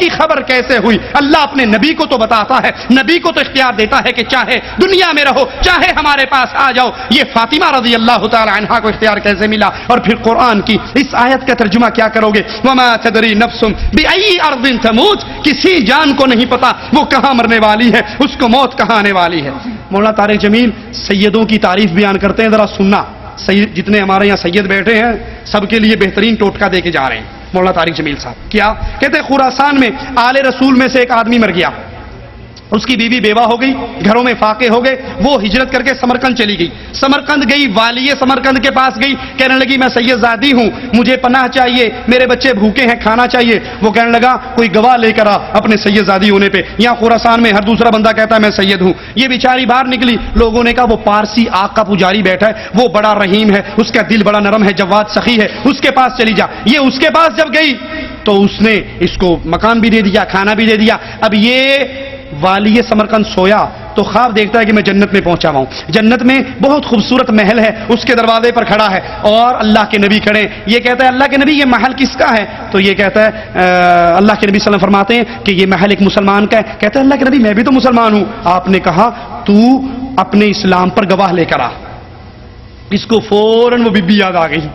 کی خبر کیسے ہوئی؟ اللہ اپنے نبی کو تو بتاتا ہے، نبی کو تو اختیار دیتا ہے کہ چاہے دنیا میں رہو، چاہے ہمارے پاس آ جاؤ۔ یہ فاطمہ رضی اللہ تعالی عنہا کو اختیار کیسے ملا؟ اور پھر قرآن کی اس آیت کا ترجمہ کیا کرو گے؟ وما تدری نفس بأي ارض تموت، کسی جان کو نہیں پتا وہ کہاں مرنے والی ہے، اس کو موت کہاں آنے والی ہے۔ مولانا طارق جمیل سیدوں کی تعریف بیان کرتے ہیں، ذرا سننا۔ سید جتنے ہمارے یہاں سید بیٹھے ہیں سب کے لیے بہترین ٹوٹکا دے کے جا رہے ہیں مولانا طارق جمیل صاحب۔ کیا کہتے ہیں؟ خراسان میں آل رسول میں سے ایک آدمی مر گیا، اس کی بیوی بیوہ ہو گئی، گھروں میں فاقے ہو گئے، وہ ہجرت کر کے سمرقند چلی گئی۔ سمرقند گئی، والی سمرقند کے پاس گئی، کہنے لگی میں سید زادی ہوں، مجھے پناہ چاہیے، میرے بچے بھوکے ہیں، کھانا چاہیے۔ وہ کہنے لگا کوئی گواہ لے کر آ اپنے سید زادی ہونے پہ۔ یہاں خراسان میں ہر دوسرا بندہ کہتا ہے میں سید ہوں۔ یہ بیچاری باہر نکلی، لوگوں نے کہا وہ پارسی آگ کا پجاری بیٹھا ہے، وہ بڑا رحیم ہے، اس کا دل بڑا نرم ہے، جواد سخی ہے، اس کے پاس چلی جا۔ یہ اس کے پاس جب گئی تو اس نے اس کو مکان بھی دے دیا، کھانا بھی دے دیا۔ اب یہ والی سمرقند سویا تو خواب دیکھتا ہے کہ میں جنت میں پہنچا ہوں، جنت میں بہت خوبصورت محل ہے، اس کے دروازے پر کھڑا ہے اور اللہ کے نبی کھڑے ہیں۔ یہ کہتا ہے اللہ کے نبی یہ محل کس کا ہے؟ تو یہ کہتا ہے اللہ کے نبی صلی اللہ علیہ وسلم فرماتے ہیں کہ یہ محل ایک مسلمان کا ہے۔ کہتا ہے اللہ کے نبی میں بھی تو مسلمان ہوں۔ آپ نے کہا تو اپنے اسلام پر گواہ لے کر آ۔ اس کو فوراً وہ بی بی یاد آ گئی۔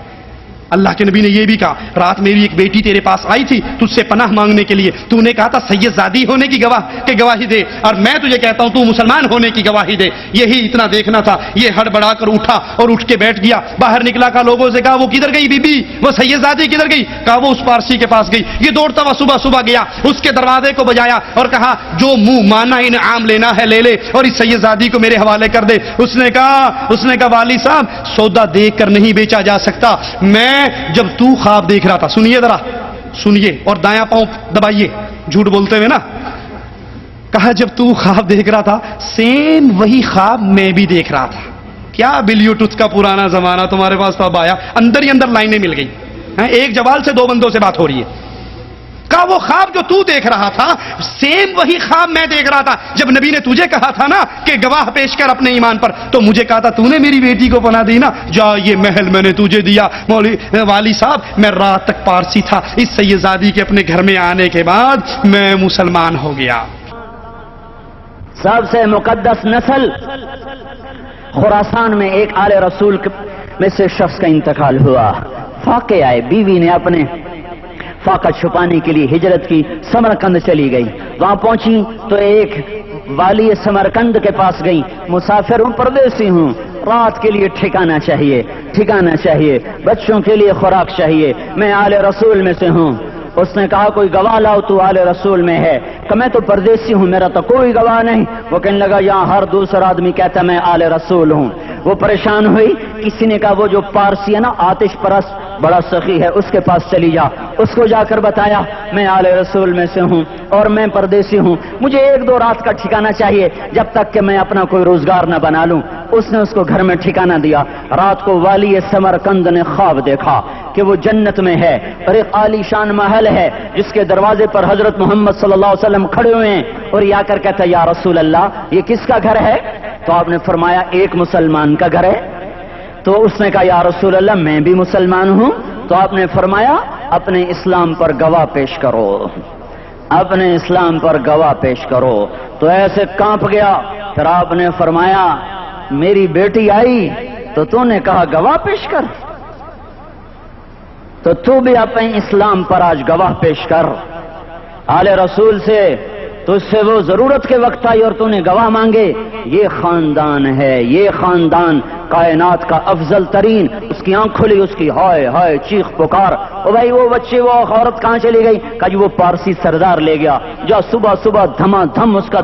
اللہ کے نبی نے یہ بھی کہا رات میری ایک بیٹی تیرے پاس آئی تھی تجھ سے پناہ مانگنے کے لیے، تو نے کہا تھا سید زادی ہونے کی گواہی دے، اور میں تجھے کہتا ہوں تو مسلمان ہونے کی گواہی دے۔ یہی اتنا دیکھنا تھا۔ یہ ہڑبڑا کر اٹھا اور اٹھ کے بیٹھ گیا، باہر نکلا، کہا لوگوں سے کہا وہ کدھر گئی بی بی، وہ سید زادی کدھر گئی؟ کہا وہ اس پارسی کے پاس گئی۔ یہ دوڑتا ہوا صبح صبح گیا، اس کے دروازے کو بجایا اور کہا جو منہ مانا انعام لینا ہے لے لے اور اس سید زادی کو میرے حوالے کر دے۔ اس نے کہا والی صاحب سودا دیکھ کر نہیں بیچا جا سکتا، میں جب تو خواب دیکھ رہا تھا، سنیے ذرا سنیے اور دایاں پاؤں دبائیے جھوٹ بولتے ہوئے نا، کہا جب تو خواب دیکھ رہا تھا سیم وہی خواب میں بھی دیکھ رہا تھا۔ کیا بلیوٹوتھ کا پرانا زمانہ تمہارے پاس تب آیا، اندر ہی اندر لائنیں مل گئی، ایک جوال سے دو بندوں سے بات ہو رہی ہے۔ کہا وہ خواب جو تو دیکھ رہا تھا سیم وہی خواب میں دیکھ رہا تھا۔ جب نبی نے تجھے کہا تھا نا کہ گواہ پیش کر اپنے ایمان پر، تو مجھے کہا تھا تو نے میری بیٹی کو پناہ دی نا، جا یہ محل میں نے تجھے دیا۔ والی صاحب میں رات تک پارسی تھا، اس سید زادی کے اپنے گھر میں آنے کے بعد میں مسلمان ہو گیا۔ سب سے مقدس نسل خراسان میں ایک آل رسول میں سے شخص کا انتقال ہوا، فاقے آئے، بیوی نے اپنے فاقہ چھپانے کے لیے ہجرت کی، سمرقند چلی گئی۔ وہاں پہنچی تو ایک والی سمرقند کے پاس گئی، مسافر ہوں، پردیسی ہوں، رات کے لیے ٹھکانہ چاہیے، بچوں کے لیے خوراک چاہیے، میں آل رسول میں سے ہوں۔ اس نے کہا کوئی گواہ لاؤ تو آل رسول میں ہے۔ کہ میں تو پردیسی ہوں، میرا تو کوئی گواہ نہیں۔ وہ کہنے لگا یہاں ہر دوسرا آدمی کہتا میں آل رسول ہوں۔ وہ پریشان ہوئی، کسی نے کہا وہ جو پارسی ہے نا آتش پرست بڑا سخی ہے، اس کے پاس چلی جا۔ اس کو جا کر بتایا میں آل رسول میں سے ہوں اور میں پردیسی ہوں، مجھے ایک دو رات کا ٹھکانہ چاہیے جب تک کہ میں اپنا کوئی روزگار نہ بنا لوں۔ اس نے اس کو گھر میں ٹھکانہ دیا۔ رات کو والی سمرقند نے خواب دیکھا کہ وہ جنت میں ہے اور ایک عالی شان محل ہے جس کے دروازے پر حضرت محمد صلی اللہ علیہ وسلم کھڑے ہوئے ہیں، اور یہ آ کر کہتا ہے یا رسول اللہ یہ کس کا گھر ہے؟ تو آپ نے فرمایا ایک مسلمان کا گھر ہے۔ تو اس نے کہا یا رسول اللہ میں بھی مسلمان ہوں۔ تو آپ نے فرمایا اپنے اسلام پر گواہ پیش کرو، اپنے اسلام پر گواہ پیش کرو۔ تو ایسے کانپ گیا۔ پھر آپ نے فرمایا میری بیٹی آئی تو نے کہا گواہ پیش کر، تو بھی اپنے اسلام پر آج گواہ پیش کر۔ آل رسول سے تو اس سے وہ ضرورت کے وقت آئی اور تو نے گواہ مانگے۔ یہ خاندان ہے، یہ خاندان کائنات کا افضل ترین۔ اس کی آنکھ کھلی، اس کی ہائے ہائے چیخ پکار، او بھائی وہ بچے وہ عورت کہاں چلی گئی؟ کہا جی وہ پارسی سردار لے گیا۔ جو صبح صبح دھما دھم اس کا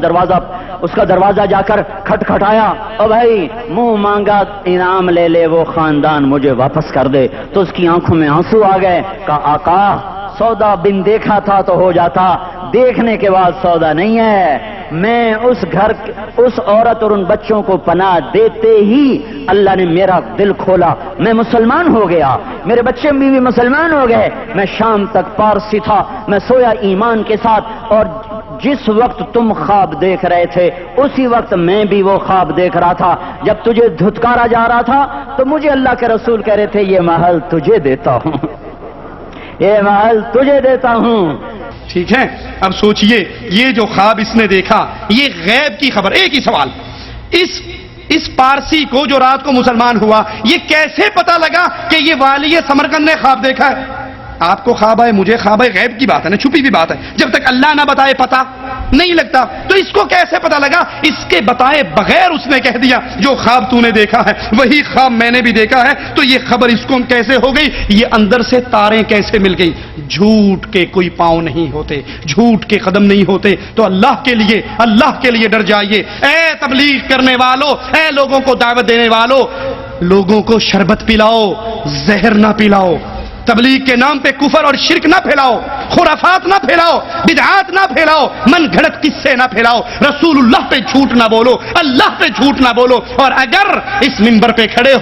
دروازہ جا کر کھٹکھٹایا، او بھائی منہ مانگا انعام لے لے، وہ خاندان مجھے واپس کر دے۔ تو اس کی آنکھوں میں آنسو آ گئے۔ کہا آقا سودا بن دیکھا تھا تو ہو جاتا، دیکھنے کے بعد سودا نہیں ہے۔ میں اس عورت اور ان بچوں کو پناہ دیتے ہی اللہ نے میرا دل کھولا، میں مسلمان ہو گیا، میرے بچے بھی مسلمان ہو گئے۔ میں شام تک پارسی تھا، میں سویا ایمان کے ساتھ، اور جس وقت تم خواب دیکھ رہے تھے اسی وقت میں بھی وہ خواب دیکھ رہا تھا۔ جب تجھے دھتکارا جا رہا تھا تو مجھے اللہ کے رسول کہہ رہے تھے یہ محل تجھے دیتا ہوں، یہ محل تجھے دیتا ہوں۔ ٹھیک ہے. اب سوچئے یہ جو خواب اس نے دیکھا یہ غیب کی خبر. ایک ہی سوال, اس پارسی کو جو رات کو مسلمان ہوا یہ کیسے پتا لگا کہ یہ والی سمرقند نے خواب دیکھا ہے؟ آپ کو خواب آئے, مجھے خواب آئے, غیب کی بات ہے نا, چھپی ہوئی بات ہے. جب تک اللہ نہ بتائے پتا نہیں لگتا. تو اس کو کیسے پتا لگا؟ اس کے بتائے بغیر اس نے کہہ دیا جو خواب تو نے دیکھا ہے وہی خواب میں نے بھی دیکھا ہے. تو یہ خبر اس کو کیسے ہو گئی؟ یہ اندر سے تاریں کیسے مل گئی؟ جھوٹ کے کوئی پاؤں نہیں ہوتے, جھوٹ کے قدم نہیں ہوتے. تو اللہ کے لیے ڈر جائیے. اے تبلیغ کرنے والوں, اے لوگوں کو دعوت دینے والوں, لوگوں کو شربت پلاؤ, زہر نہ پلاؤ. تبلیغ کے نام پہ کفر اور شرک نہ پھیلاؤ, خرافات نہ پھیلاؤ, بدعات نہ پھیلاؤ, من گھڑت قصے نہ پھیلاؤ, رسول اللہ پہ جھوٹ نہ بولو, اللہ پہ جھوٹ نہ بولو. اور اگر اس منبر پہ کھڑے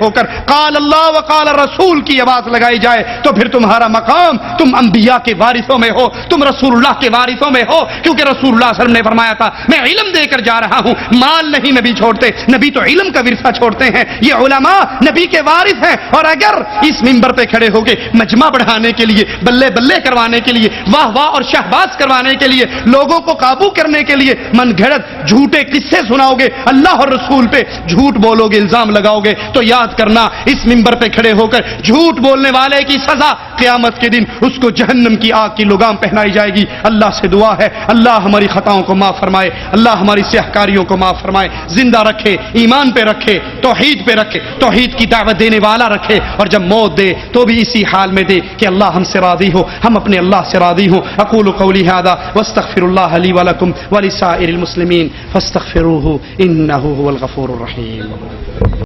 ہو کر قال اللہ وقال الرسول کی آواز لگائی جائے تو پھر تمہارا مقام, تم انبیاء کے وارثوں میں ہو, تم رسول اللہ کے وارثوں میں ہو. کیونکہ رسول اللہ صلی اللہ علیہ وسلم نے فرمایا تھا میں علم دے کر جا رہا ہوں, مال نہیں نبی چھوڑتے, نبی تو علم کا ورثہ چھوڑتے ہیں. یہ علماء نبی کے وارث ہیں. اور اگر اس منبر پہ کھڑے ہو کے مجمع بڑھانے کے لیے, بلے بلے کروانے کے لیے, واہ واہ اور شہباز کروانے کے لیے, لوگوں کو قابو کرنے کے لیے من گھڑت جھوٹے قصے سناؤ گے, اللہ اور رسول پہ جھوٹ بولو گے, الزام لگاؤ گے, تو یاد کرنا اس منبر پہ کھڑے ہو کر جھوٹ بولنے والے کی سزا قیامت کے دن اس کو جہنم کی آگ کی لگام پہنائی جائے گی. اللہ سے دعا ہے اللہ ہماری خطاؤں کو معاف فرمائے, اللہ ہماری سیاہکاریوں کو معاف فرمائے, زندہ رکھے, ایمان پہ رکھے, توحید پہ رکھے, توحید کی دعوت دینے والا رکھے. اور جب موت دے تو بھی اسی حال میں دے کہ اللہ ہم سے راضی ہو, ہم اپنے اللہ سے راضی ہوں. اقول قولی ھذا واستغفر اللہ لی ولکم ولسائر المسلمین فاستغفروہ انہ هو الغفور الرحیم.